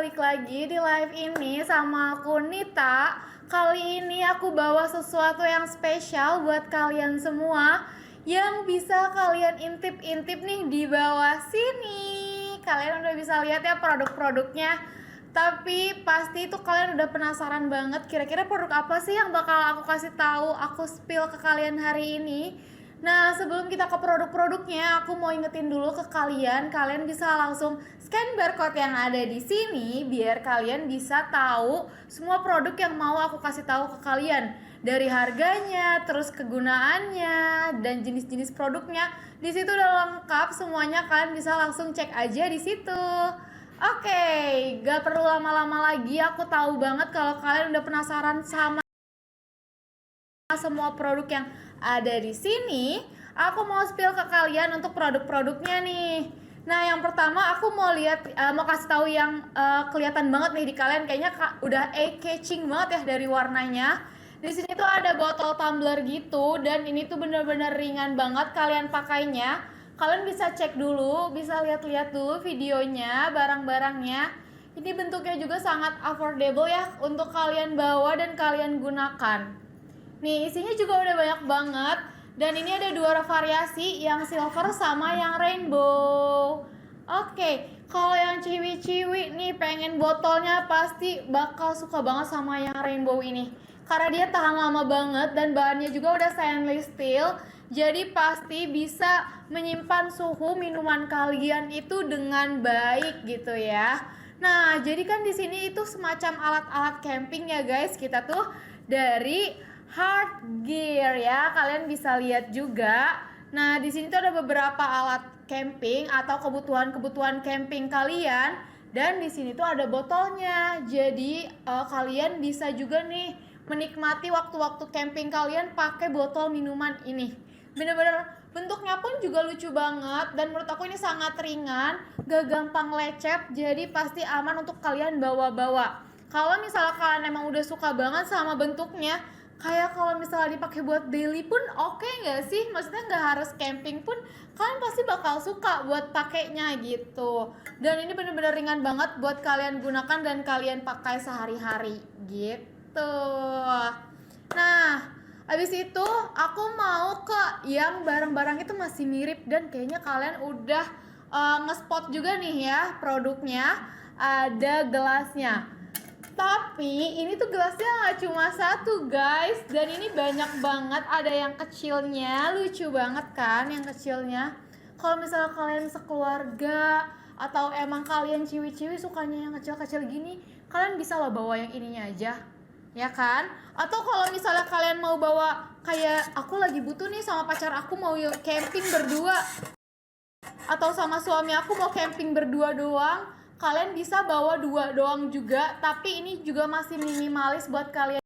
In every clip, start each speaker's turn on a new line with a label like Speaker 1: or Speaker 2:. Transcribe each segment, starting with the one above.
Speaker 1: balik lagi di live ini sama aku Nita. Kali ini aku bawa sesuatu yang spesial buat kalian semua yang bisa kalian intip-intip nih di bawah sini. Kalian udah bisa lihat ya produk-produknya. Tapi pasti itu kalian udah penasaran banget kira-kira produk apa sih yang bakal aku kasih tahu, aku spill ke kalian hari ini. Nah, sebelum kita ke produk-produknya, aku mau ingetin dulu ke kalian bisa langsung scan barcode yang ada di sini biar kalian bisa tahu semua produk yang mau aku kasih tahu ke kalian. Dari harganya, terus kegunaannya, dan jenis-jenis produknya. Di situ udah lengkap semuanya, kalian bisa langsung cek aja di situ. Oke, gak perlu lama-lama lagi, aku tahu banget kalau kalian udah penasaran sama semua produk yang ada di sini. Aku mau spill ke kalian untuk produk-produknya nih. Nah, yang pertama aku mau mau kasih tahu yang kelihatan banget nih di kalian, kayaknya udah eye-catching banget ya dari warnanya. Di sini tuh ada botol tumbler gitu, dan ini tuh bener-bener ringan banget kalian pakainya. Kalian bisa cek dulu, bisa lihat-lihat dulu videonya, barang-barangnya. Ini bentuknya juga sangat affordable ya untuk kalian bawa dan kalian gunakan. Nih, isinya juga udah banyak banget. Dan ini ada dua variasi, yang silver sama yang rainbow. Oke, kalau yang ciwi-ciwi nih pengen botolnya pasti bakal suka banget sama yang rainbow ini. Karena dia tahan lama banget dan bahannya juga udah stainless steel. Jadi pasti bisa menyimpan suhu minuman kalian itu dengan baik gitu ya. Nah, jadi kan di sini itu semacam alat-alat camping ya guys. Kita tuh dari Hard Gear ya, kalian bisa lihat juga. Nah, di sini tuh ada beberapa alat camping atau kebutuhan-kebutuhan camping kalian, dan di sini tuh ada botolnya. Jadi kalian bisa juga nih menikmati waktu-waktu camping kalian pakai botol minuman ini. Bener-bener bentuknya pun juga lucu banget, dan menurut aku ini sangat ringan, gak gampang lecet, jadi pasti aman untuk kalian bawa-bawa. Kalau misalnya kalian emang udah suka banget sama bentuknya, kayak kalau misalnya dipakai buat daily pun oke nggak sih? Maksudnya nggak harus camping pun kalian pasti bakal suka buat pakainya gitu. Dan ini bener-bener ringan banget buat kalian gunakan dan kalian pakai sehari-hari gitu. Nah, abis itu aku mau ke yang barang-barang itu masih mirip dan kayaknya kalian udah nge-spot juga nih ya produknya. Ada gelasnya. Tapi ini tuh gelasnya nggak cuma satu guys, dan ini banyak banget. Ada yang kecilnya, lucu banget kan yang kecilnya. Kalau misalnya kalian sekeluarga atau emang kalian ciwi-ciwi sukanya yang kecil-kecil gini, kalian bisa loh bawa yang ininya aja, ya kan? Atau kalau misalnya kalian mau bawa, kayak aku lagi butuh nih sama pacar aku mau camping berdua, atau sama suami aku mau camping berdua doang, kalian bisa bawa dua doang juga, tapi ini juga masih minimalis buat kalian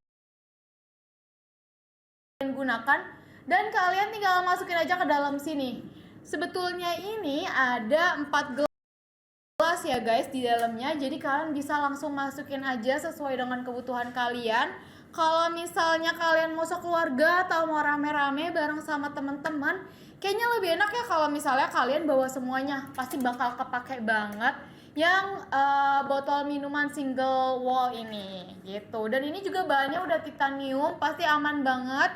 Speaker 1: gunakan, dan kalian tinggal masukin aja ke dalam sini. Sebetulnya ini ada 4 gelas ya guys di dalamnya, jadi kalian bisa langsung masukin aja sesuai dengan kebutuhan kalian. Kalau misalnya kalian mau sekeluarga atau mau rame-rame bareng sama teman-teman, kayaknya lebih enak ya kalau misalnya kalian bawa semuanya, pasti bakal kepake banget yang botol minuman single wall ini gitu. Dan ini juga bahannya udah titanium, pasti aman banget.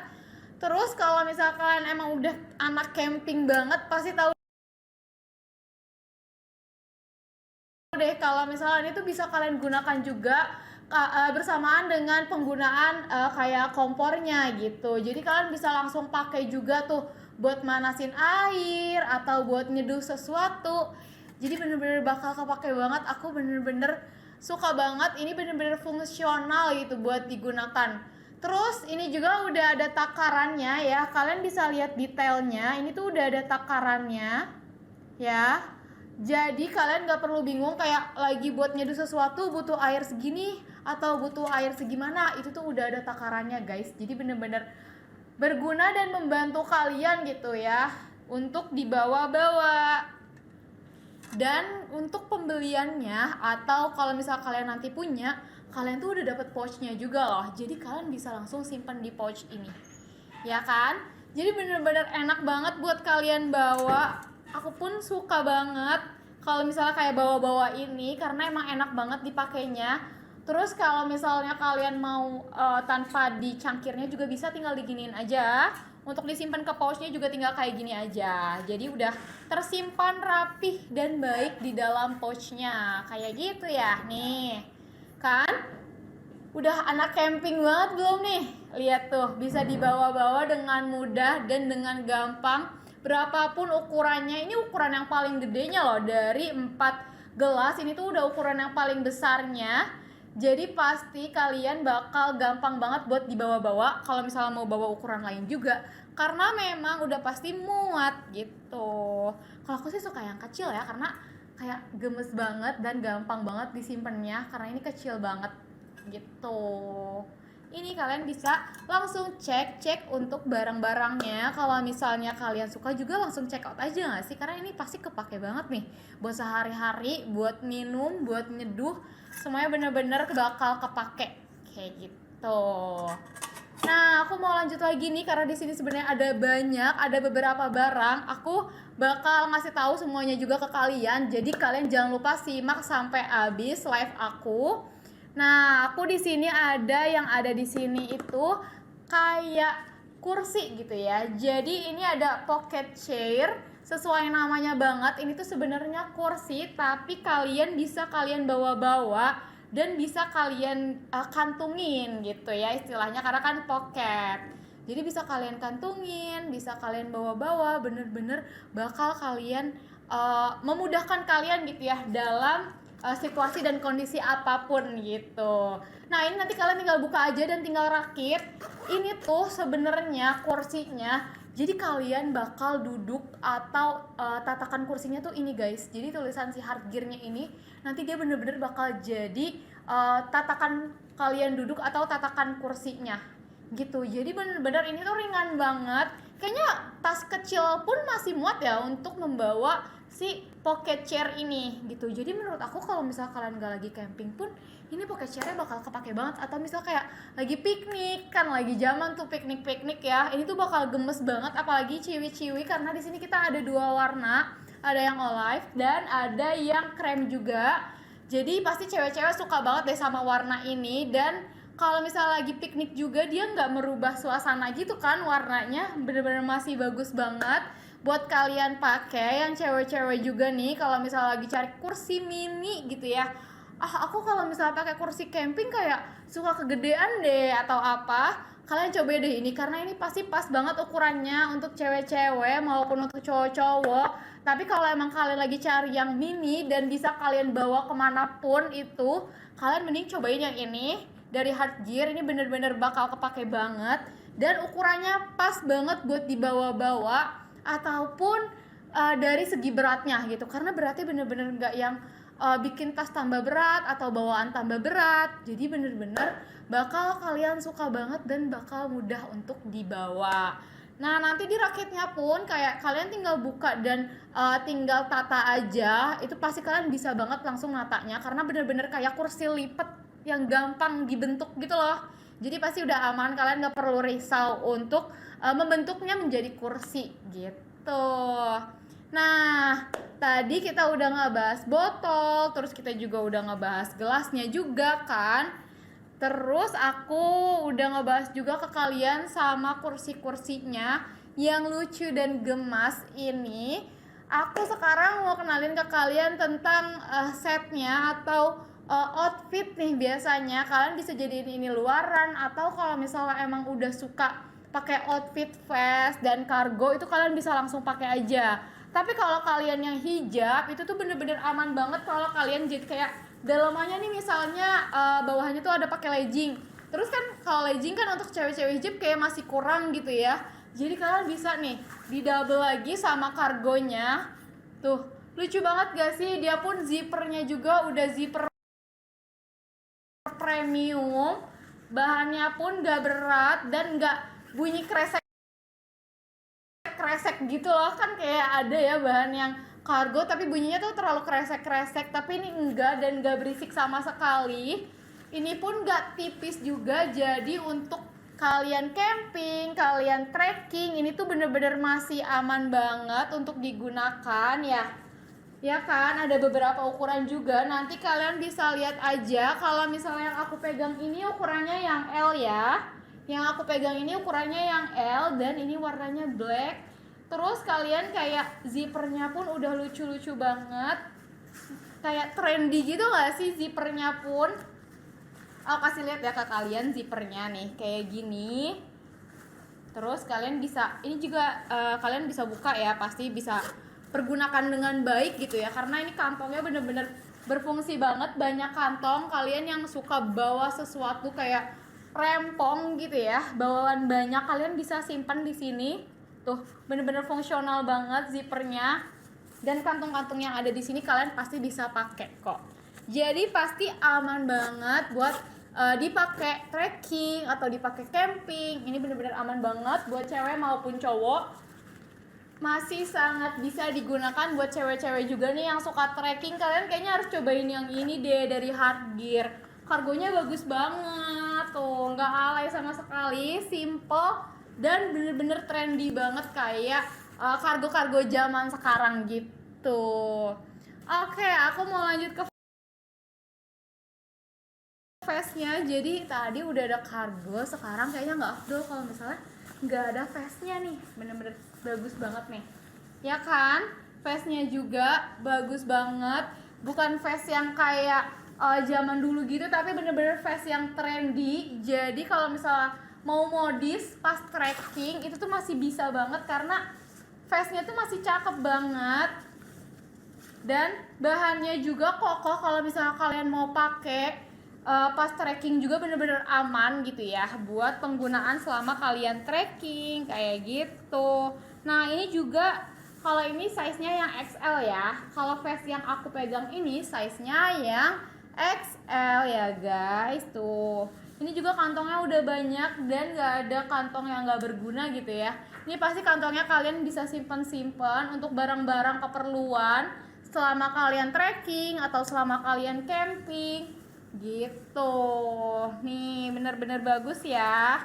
Speaker 1: Terus kalau misalkan emang udah anak camping banget, pasti tahu deh kalau misalnya itu bisa kalian gunakan juga bersamaan dengan penggunaan kayak kompornya gitu. Jadi kalian bisa langsung pakai juga tuh buat manasin air atau buat nyeduh sesuatu. Jadi bener-bener bakal kepake banget. Aku bener-bener suka banget. Ini bener-bener fungsional gitu buat digunakan. Terus ini juga udah ada takarannya ya. Kalian bisa lihat detailnya. Ini tuh udah ada takarannya ya. Jadi kalian gak perlu bingung kayak lagi buat nyeduh sesuatu butuh air segini atau butuh air segimana. Itu tuh udah ada takarannya guys. Jadi bener-bener berguna dan membantu kalian gitu ya untuk dibawa-bawa. Dan untuk pembeliannya atau kalau misal kalian nanti punya, kalian tuh udah dapet pouchnya juga loh. Jadi kalian bisa langsung simpan di pouch ini, ya kan? Jadi bener-bener enak banget buat kalian bawa. Aku pun suka banget kalau misalnya kayak bawa-bawa ini karena emang enak banget dipakainya. Terus kalau misalnya kalian mau tanpa dicangkirnya juga bisa, tinggal diginiin aja. Untuk disimpan ke pouchnya juga tinggal kayak gini aja. Jadi udah tersimpan rapih dan baik di dalam pouchnya. Kayak gitu ya. Nih. Kan? Udah anak camping banget belum nih? Lihat tuh, bisa dibawa-bawa dengan mudah dan dengan gampang. Berapapun ukurannya, ini ukuran yang paling gedenya loh. Dari 4 gelas, ini tuh udah ukuran yang paling besarnya. Jadi pasti kalian bakal gampang banget buat dibawa-bawa kalau misalnya mau bawa ukuran lain juga. Karena memang udah pasti muat gitu. Kalau aku sih suka yang kecil ya, karena kayak gemes banget dan gampang banget disimpannya karena ini kecil banget gitu. Ini kalian bisa langsung cek untuk barang-barangnya. Kalau misalnya kalian suka juga langsung check out aja gak sih? Karena ini pasti kepake banget nih buat sehari-hari, buat minum, buat nyeduh, semuanya bener-bener bakal kepake kayak gitu. Nah, aku mau lanjut lagi nih karena di sini sebenarnya ada beberapa barang. Aku bakal ngasih tahu semuanya juga ke kalian. Jadi kalian jangan lupa simak sampai habis live aku. Nah, aku di sini ada di sini itu kayak kursi gitu ya. Jadi ini ada pocket chair, sesuai namanya banget. Ini tuh sebenarnya kursi, tapi kalian bisa bawa-bawa dan bisa kalian kantungin gitu ya istilahnya, karena kan pocket. Jadi bisa kalian kantungin, bisa kalian bawa-bawa, bener-bener bakal kalian memudahkan kalian gitu ya dalam situasi dan kondisi apapun gitu. Nah, ini nanti kalian tinggal buka aja dan tinggal rakit. Ini tuh sebenarnya kursinya. Jadi kalian bakal duduk atau tatakan kursinya tuh ini guys. Jadi tulisan si Hardgear-nya ini nanti dia bener-bener bakal jadi tatakan kalian duduk atau tatakan kursinya gitu. Jadi bener-bener ini tuh ringan banget. Kayaknya tas kecil pun masih muat ya untuk membawa si pocket chair ini gitu. Jadi menurut aku kalau misalnya kalian gak lagi camping pun ini pocket chairnya bakal kepake banget. Atau misalnya kayak lagi piknik, kan lagi zaman tuh piknik ya, ini tuh bakal gemes banget. Apalagi ciwi-ciwi karena di sini kita ada 2 warna, ada yang olive dan ada yang krem juga. Jadi pasti cewek-cewek suka banget deh sama warna ini. Dan kalau misalnya lagi piknik juga dia nggak merubah suasana gitu kan, warnanya bener-bener masih bagus banget buat kalian pakai. Yang cewek-cewek juga nih kalau misalnya lagi cari kursi mini gitu ya, aku kalau misalnya pakai kursi camping kayak suka kegedean deh atau apa, kalian coba deh ini karena ini pasti pas banget ukurannya untuk cewek-cewek maupun untuk cowok-cowok. Tapi kalau emang kalian lagi cari yang mini dan bisa kalian bawa kemanapun itu, kalian mending cobain yang ini dari Hardgear. Ini bener-bener bakal kepake banget dan ukurannya pas banget buat dibawa-bawa ataupun dari segi beratnya gitu, karena beratnya bener-bener nggak yang bikin tas tambah berat atau bawaan tambah berat. Jadi bener-bener bakal kalian suka banget dan bakal mudah untuk dibawa. Nah, nanti di rakitnya pun kayak kalian tinggal buka dan tinggal tata aja. Itu pasti kalian bisa banget langsung natanya karena bener-bener kayak kursi lipat yang gampang dibentuk gitu loh. Jadi pasti udah aman, kalian gak perlu risau untuk membentuknya menjadi kursi gitu. Nah, tadi kita udah ngebahas botol, terus kita juga udah ngebahas gelasnya juga kan. Terus aku udah ngebahas juga ke kalian sama kursi-kursinya yang lucu dan gemas ini. Aku sekarang mau kenalin ke kalian tentang setnya atau outfit nih. Biasanya kalian bisa jadiin ini luaran, atau kalau misalnya emang udah suka pakai outfit vest dan cargo itu kalian bisa langsung pakai aja. Tapi kalau kalian yang hijab itu tuh bener-bener aman banget kalau kalian jadi kayak dalamannya nih misalnya bawahnya tuh ada pakai legging. Terus kan kalau legging kan untuk cewek-cewek hijab kayak masih kurang gitu ya. Jadi kalian bisa nih di double lagi sama kargonya. Tuh, lucu banget gak sih? Dia pun zippernya juga udah zipper premium. Bahannya pun gak berat dan gak bunyi kresek gitu loh. Kan kayak ada ya bahan yang kargo tapi bunyinya tuh terlalu kresek, tapi ini enggak dan enggak berisik sama sekali. Ini pun enggak tipis juga, jadi untuk kalian camping, kalian trekking, ini tuh bener-bener masih aman banget untuk digunakan ya. Ya kan, ada beberapa ukuran juga. Nanti kalian bisa lihat aja. Kalau misalnya yang aku pegang ini ukurannya yang L ya. Yang aku pegang ini ukurannya yang L dan ini warnanya black. Terus kalian kayak zippernya pun udah lucu-lucu banget. Kayak trendy gitu gak sih zippernya pun? Aku kasih lihat ya ke kalian zippernya nih, kayak gini. Terus kalian bisa, ini juga kalian bisa buka ya, pasti bisa pergunakan dengan baik gitu ya, karena ini kantongnya bener-bener berfungsi banget. Banyak kantong kalian yang suka bawa sesuatu kayak rempong gitu ya, bawaan banyak, kalian bisa simpan di sini. Tuh, bener-bener fungsional banget zippernya. Dan kantong-kantong yang ada di sini kalian pasti bisa pakai kok. Jadi pasti aman banget buat dipakai trekking atau dipakai camping. Ini bener-bener aman banget buat cewek maupun cowok. Masih sangat bisa digunakan buat cewek-cewek juga nih yang suka trekking. Kalian kayaknya harus cobain yang ini deh, dari Hard Gear. Kargonya bagus banget tuh, nggak alay sama sekali, simple dan bener-bener trendy banget kayak kargo-kargo zaman sekarang gitu. Oke, aku mau lanjut ke face-nya. Jadi tadi udah ada kargo, sekarang kayaknya nggak afdol kalau misalnya nggak ada face-nya nih. Bener-bener bagus banget nih, ya kan? Face-nya juga bagus banget, bukan face yang kayak zaman dulu gitu, tapi bener-bener face yang trendy. Jadi kalau misalnya mau modis pas trekking itu tuh masih bisa banget karena face-nya tuh masih cakep banget. Dan bahannya juga kokoh, kalau misalnya kalian mau pakai pas trekking juga bener-bener aman gitu ya buat penggunaan selama kalian trekking kayak gitu. Nah ini juga, kalau ini size-nya yang XL ya. Kalau vest yang aku pegang ini size-nya yang XL ya guys. Tuh, ini juga kantongnya udah banyak dan gak ada kantong yang gak berguna gitu ya. Ini pasti kantongnya kalian bisa simpen-simpen untuk barang-barang keperluan selama kalian trekking atau selama kalian camping gitu. Nih bener-bener bagus ya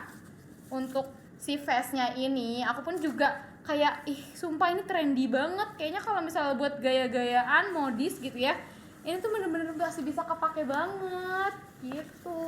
Speaker 1: untuk si face-nya ini. Aku pun juga kayak sumpah ini trendy banget. Kayaknya kalau misalnya buat gaya-gayaan modis gitu ya, ini tuh bener-bener masih bisa kepake banget gitu.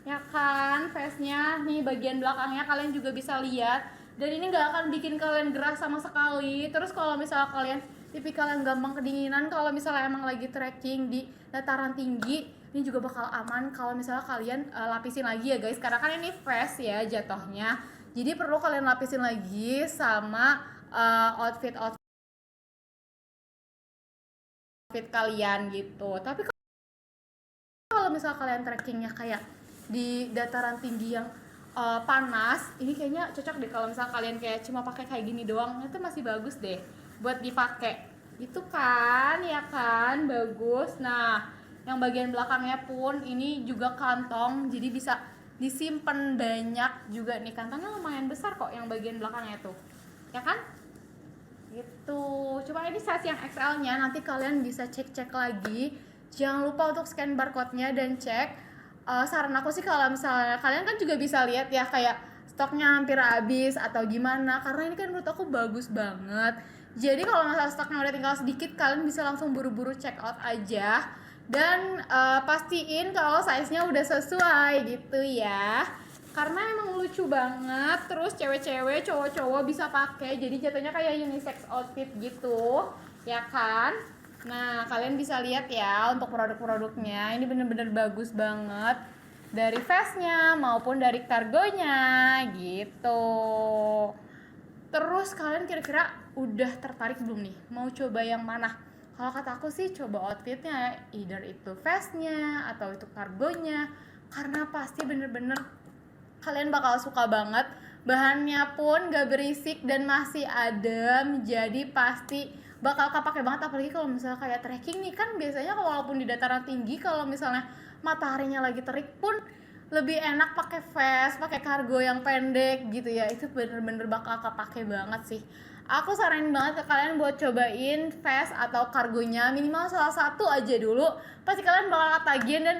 Speaker 1: Ya kan, face-nya nih bagian belakangnya kalian juga bisa lihat. Dan ini gak akan bikin kalian gerah sama sekali. Terus kalau misalnya kalian tipikal yang gampang kedinginan, kalau misalnya emang lagi trekking di dataran tinggi, ini juga bakal aman kalau misalnya kalian lapisin lagi ya guys, karena kan ini vest ya jatuhnya, jadi perlu kalian lapisin lagi sama outfit kalian gitu. Tapi kalau misalnya kalian trekkingnya kayak di dataran tinggi yang panas, ini kayaknya cocok deh kalau misalnya kalian kayak cuma pakai kayak gini doang, itu masih bagus deh buat dipakai itu kan, ya kan, bagus. Nah yang bagian belakangnya pun ini juga kantong, jadi bisa disimpan banyak juga nih, kantongnya lumayan besar kok yang bagian belakangnya tuh, ya kan gitu. Coba ini size yang XL nya, nanti kalian bisa cek-cek lagi, jangan lupa untuk scan barcode-nya dan cek. Saran aku sih kalau misalnya kalian kan juga bisa lihat ya kayak stoknya hampir habis atau gimana, karena ini kan menurut aku bagus banget. Jadi kalau misalnya stoknya udah tinggal sedikit, kalian bisa langsung buru-buru check out aja dan pastiin kalau size-nya udah sesuai gitu ya. Karena emang lucu banget, terus cewek-cewek, cowok-cowok bisa pakai, jadi jatuhnya kayak unisex outfit gitu, ya kan? Nah, kalian bisa lihat ya untuk produk-produknya, ini bener-bener bagus banget dari vestnya maupun dari kargonya gitu. Terus kalian kira-kira udah tertarik belum nih? Mau coba yang mana? Kalau kata aku sih coba outfitnya, either itu vestnya atau itu kargonya, karena pasti bener-bener kalian bakal suka banget. Bahannya pun gak berisik dan masih adem, jadi pasti bakal kepake banget. Apalagi kalau misalnya kayak trekking nih, kan biasanya walaupun di dataran tinggi, kalau misalnya mataharinya lagi terik pun lebih enak pakai vest, pakai kargo yang pendek gitu ya. Itu bener-bener bakal kepake banget sih. Aku saranin banget ke kalian buat cobain vest atau kargonya, minimal salah satu aja dulu. Pasti kalian bakal ketagihan dan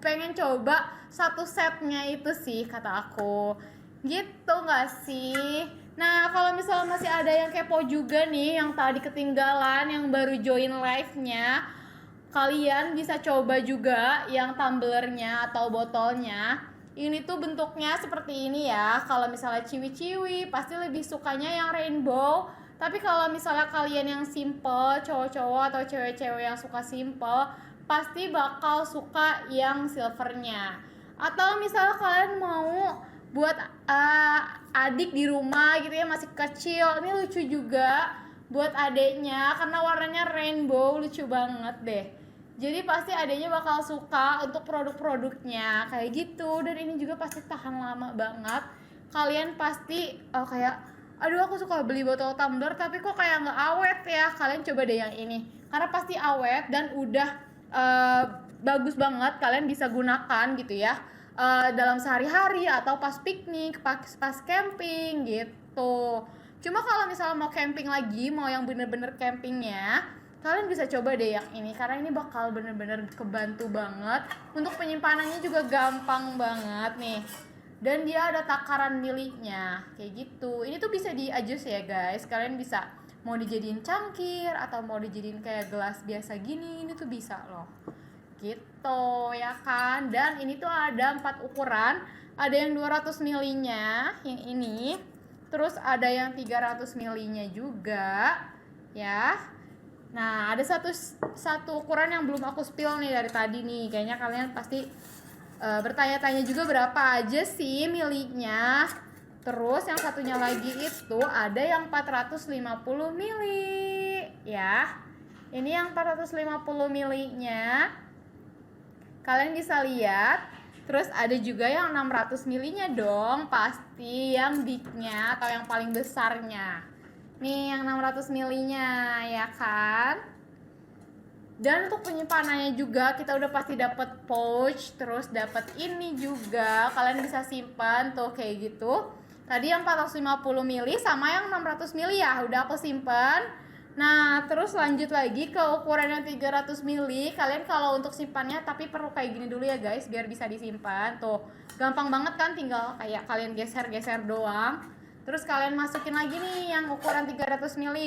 Speaker 1: pengen coba satu setnya itu sih kata aku, gitu nggak sih? Nah, kalau misalnya masih ada yang kepo juga nih, yang tadi ketinggalan, yang baru join live-nya, kalian bisa coba juga yang tumblernya atau botolnya. Ini tuh bentuknya seperti ini ya. Kalau misalnya ciwi-ciwi, pasti lebih sukanya yang rainbow. Tapi kalau misalnya kalian yang simple, cowok-cowok atau cewek-cewek yang suka simple, pasti bakal suka yang silvernya. Atau misalnya kalian mau buat adik di rumah gitu ya, masih kecil, ini lucu juga buat adeknya karena warnanya rainbow, lucu banget deh. Jadi pasti adeknya bakal suka untuk produk-produknya kayak gitu, dan ini juga pasti tahan lama banget. Kalian pasti kayak, aduh aku suka beli botol tumbler tapi kok kayak nggak awet ya, kalian coba deh yang ini karena pasti awet dan udah bagus banget, kalian bisa gunakan gitu ya dalam sehari-hari atau pas piknik, pas camping gitu. Cuma kalau misalnya mau camping lagi, mau yang bener-bener campingnya, kalian bisa coba deh yang ini karena ini bakal bener-bener kebantu banget. Untuk penyimpanannya juga gampang banget nih. Dan dia ada takaran miliknya kayak gitu. Ini tuh bisa di-adjust ya guys. Kalian bisa mau dijadiin cangkir atau mau dijadiin kayak gelas biasa gini, ini tuh bisa loh. Gitu ya kan. Dan ini tuh ada 4 ukuran, ada yang 200 ml-nya yang ini, terus ada yang 300 ml-nya juga ya. Nah, ada satu ukuran yang belum aku spill nih dari tadi nih. Kayaknya kalian pasti bertanya-tanya juga berapa aja sih miliknya. Terus yang satunya lagi itu ada yang 450 ml ya. Ini yang 450 ml-nya. Kalian bisa lihat. Terus ada juga yang 600 ml-nya dong, pasti yang big-nya atau yang paling besarnya. Nih yang 600 ml-nya ya kan. Dan untuk penyimpanannya juga kita udah pasti dapat pouch, terus dapat ini juga. Kalian bisa simpan tuh kayak gitu. Tadi yang 450 ml sama yang 600 ml ya, udah aku simpan. Nah, terus lanjut lagi ke ukuran yang 300 ml. Kalian kalau untuk simpannya tapi perlu kayak gini dulu ya guys, biar bisa disimpan. Tuh, gampang banget kan, tinggal kayak kalian geser-geser doang. Terus kalian masukin lagi nih yang ukuran 300 ml.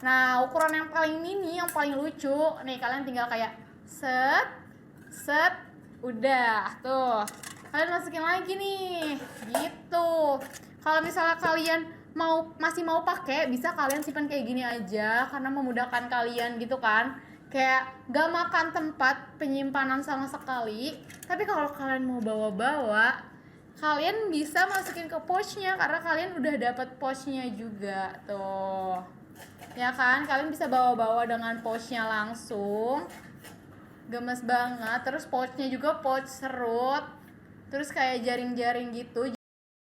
Speaker 1: Nah, ukuran yang paling mini, yang paling lucu, nih kalian tinggal kayak set, udah tuh. Kalian masukin lagi nih, gitu. Kalau misalnya kalian masih mau pakai, bisa kalian simpan kayak gini aja karena memudahkan kalian gitu kan. Kayak gak makan tempat penyimpanan sama sekali. Tapi kalau kalian mau bawa-bawa, kalian bisa masukin ke pouchnya karena kalian udah dapat pouchnya juga tuh. Ya kan, kalian bisa bawa-bawa dengan pouchnya langsung. Gemes banget. Terus pouchnya juga pouch serut. Terus kayak jaring-jaring gitu.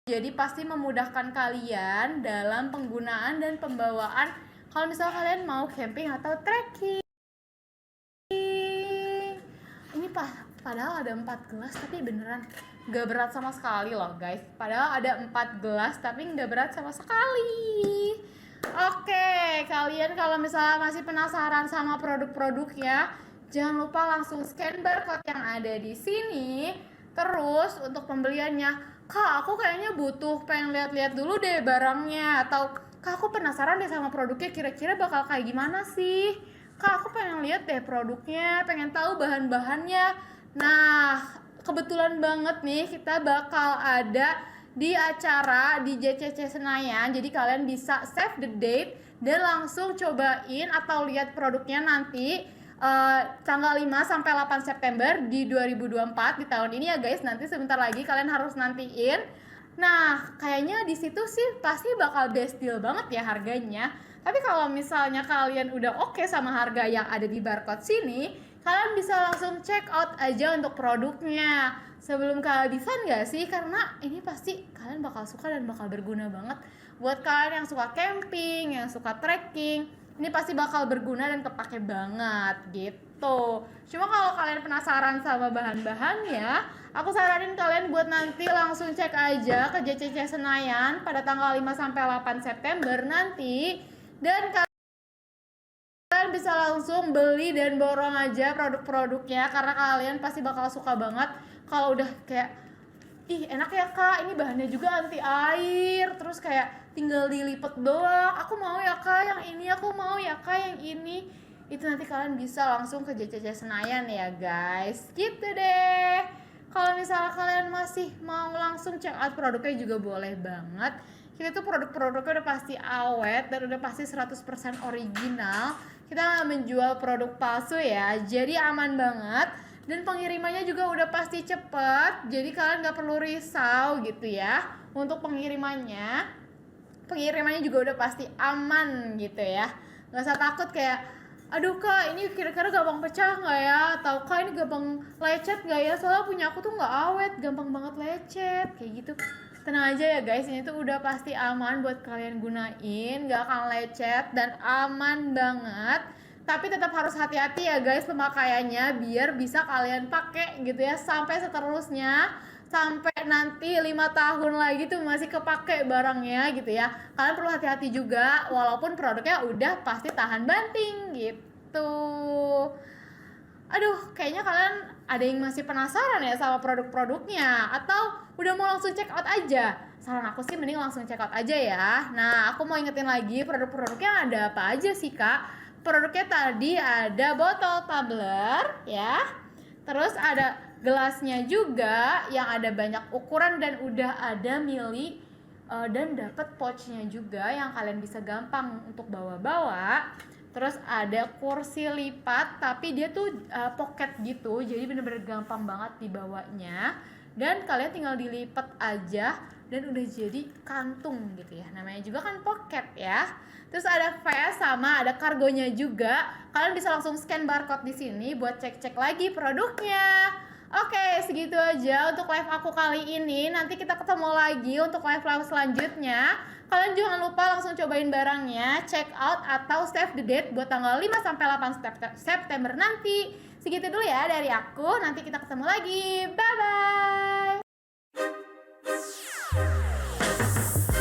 Speaker 1: Jadi pasti memudahkan kalian dalam penggunaan dan pembawaan kalau misalnya kalian mau camping atau trekking. Ini padahal ada 4 gelas tapi beneran gak berat sama sekali loh guys. Padahal ada 4 gelas tapi gak berat sama sekali. Oke, kalian kalau misalnya masih penasaran sama produk-produknya, jangan lupa langsung scan barcode yang ada di sini. Terus untuk pembeliannya, Kak, aku kayaknya pengen lihat-lihat dulu deh barangnya. Atau, Kak, aku penasaran deh sama produknya, kira-kira bakal kayak gimana sih? Kak, aku pengen lihat deh produknya, pengen tahu bahan-bahannya. Nah, kebetulan banget nih kita bakal ada di acara di JCC Senayan. Jadi kalian bisa save the date dan langsung cobain atau lihat produknya nanti tanggal 5 sampai 8 September di 2024 di tahun ini ya guys. Nanti sebentar lagi kalian harus nantiin. Nah, kayaknya di situ sih pasti bakal best deal banget ya harganya. Tapi kalau misalnya kalian udah oke sama harga yang ada di barcode sini, kalian bisa langsung check out aja untuk produknya sebelum kehabisan gak sih? Karena ini pasti kalian bakal suka dan bakal berguna banget buat kalian yang suka camping, yang suka trekking. Ini pasti bakal berguna dan kepake banget gitu. Cuma kalau kalian penasaran sama bahan-bahannya, aku saranin kalian buat nanti langsung cek aja ke JCC Senayan pada tanggal 5 sampai 8 September nanti. Dan kalian bisa langsung beli dan borong aja produk-produknya karena kalian pasti bakal suka banget kalau udah kayak ih enak ya kak, ini bahannya juga anti air, terus kayak tinggal dilipet doang, aku mau ya kak yang ini, aku mau ya kak yang ini. Itu nanti kalian bisa langsung ke JCC Senayan ya guys, gitu deh. Kalau misalnya kalian masih mau langsung check out produknya juga boleh banget. Kita tuh produk-produknya udah pasti awet dan udah pasti 100% original. Kita nggak menjual produk palsu ya, jadi aman banget. Dan pengirimannya juga udah pasti cepet, jadi kalian nggak perlu risau gitu ya. Untuk pengirimannya juga udah pasti aman gitu ya. Nggak usah takut kayak, aduh kak ini kira-kira gampang pecah nggak ya, atau kak ini gampang lecet nggak ya, soalnya punya aku tuh nggak awet, gampang banget lecet kayak gitu. Tenang aja ya guys, ini tuh udah pasti aman buat kalian gunain, nggak akan lecet dan aman banget. Tapi tetap harus hati-hati ya guys pemakaiannya, biar bisa kalian pakai gitu ya sampai seterusnya, sampai nanti 5 tahun lagi tuh masih kepake barangnya gitu ya. Kalian perlu hati-hati juga walaupun produknya udah pasti tahan banting gitu. Aduh, kayaknya kalian ada yang masih penasaran ya sama produk-produknya, atau udah mau langsung check out aja? Saran aku sih mending langsung check out aja ya. Nah, aku mau ingetin lagi produk-produknya ada apa aja sih kak. Produknya tadi ada botol tumbler ya, terus ada gelasnya juga yang ada banyak ukuran dan udah ada mili, dan dapat pouchnya juga yang kalian bisa gampang untuk bawa-bawa. Terus ada kursi lipat tapi dia tuh pocket gitu, jadi bener-bener gampang banget dibawanya, dan kalian tinggal dilipat aja dan udah jadi kantung gitu ya, namanya juga kan pocket ya. Terus ada vest sama ada kargonya juga. Kalian bisa langsung scan barcode di sini buat cek-cek lagi produknya. Oke, segitu aja untuk live aku kali ini. Nanti kita ketemu lagi untuk live-live selanjutnya. Kalian jangan lupa langsung cobain barangnya, check out atau save the date buat tanggal 5 sampai 8 September nanti. Segitu dulu ya dari aku. Nanti kita ketemu lagi. Bye bye.